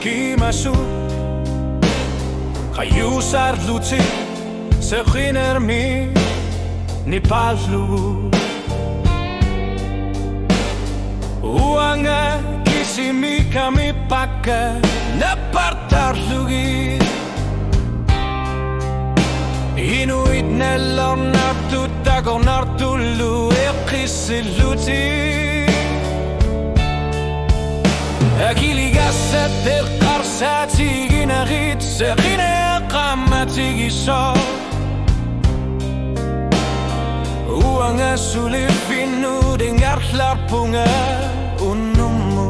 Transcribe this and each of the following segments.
kimasu Kayu sarluti se khinermi ni pallu Uanga kisimi kami paka na partarlugi Inuit nellor nartu tago nartullu e qisilluti Akili gasset del qarsati ginagit seqine qammati giso Uanga sulifinu dengar larpunga unummu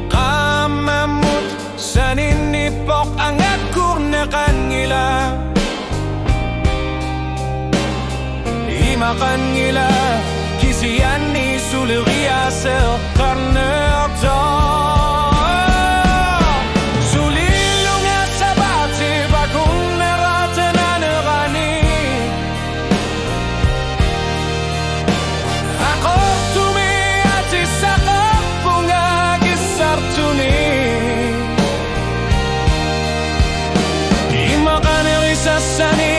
Qamamut sanini pok angakur neqangila Ima qangila kisiani sulriya ser qarnerta Sulilunga sabati bakun neratena nerani Aqortumi ati saqapunga gisartuni Ima qanerisa sani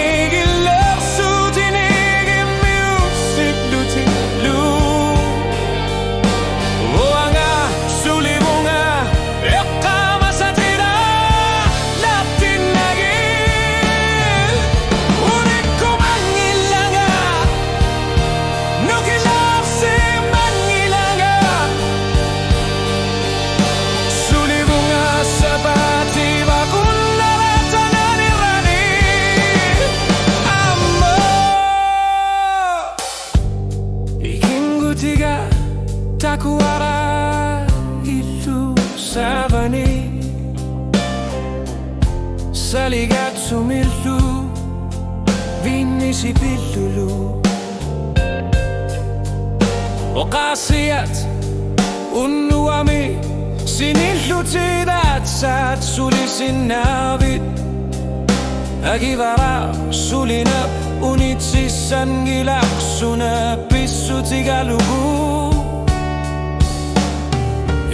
Takuara itu savani Saligat sumillu Vini si pillulu Oqasiyat unnuami Sinillu tidat sat suli sinnabit Agivara sulina unitsisan gilaksuna Pissu tigalugu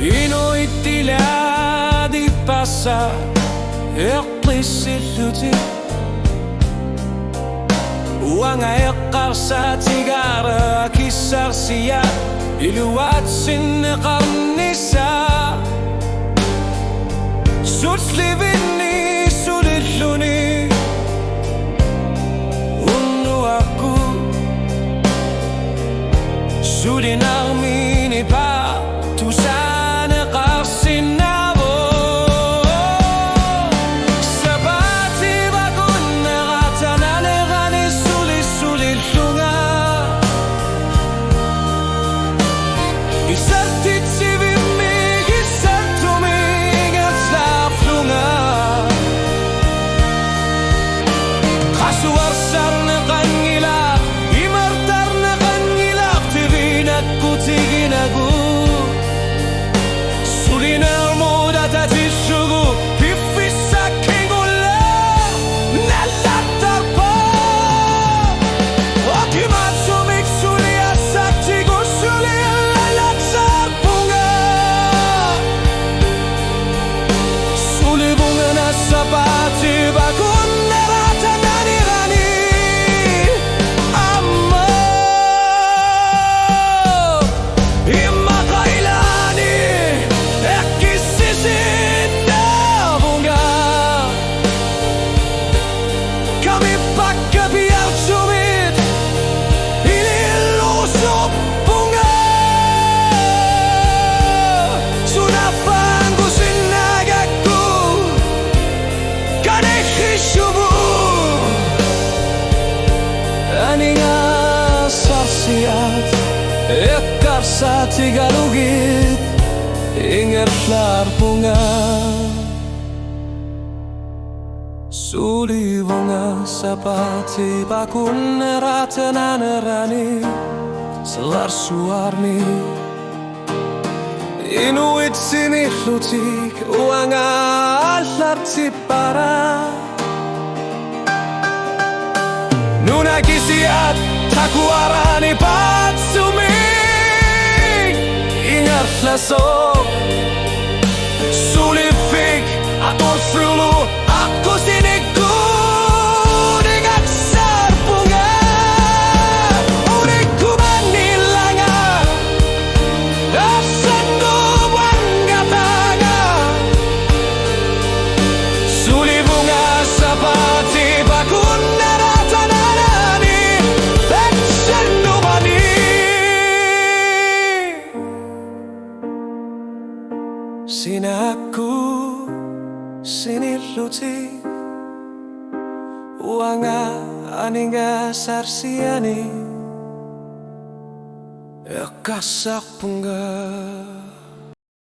Inuit di passa Eqqisilluti Uanga eqqarsa tigara kissarsiya Iluat sin qarnisa Suslivini sulilluni Unnu aku Sulinarmini pa Tusa Ekarsa tigalugit Inger larpunga Suli bunga sapati bakun neratena nerani Selar suarni Inuit sinihlutik Uanga allar tipara Nuna kisiat takuarani patsumi Ingar lasok Sulifik atur frulu aku siniku dengan serpunga Uriku manilanga Asendu wanggatanga Suli bunga seperti bakuna ratananani Leksendu mani Sini aku, sini luci Wanga aninga sarsiani Kasak pungga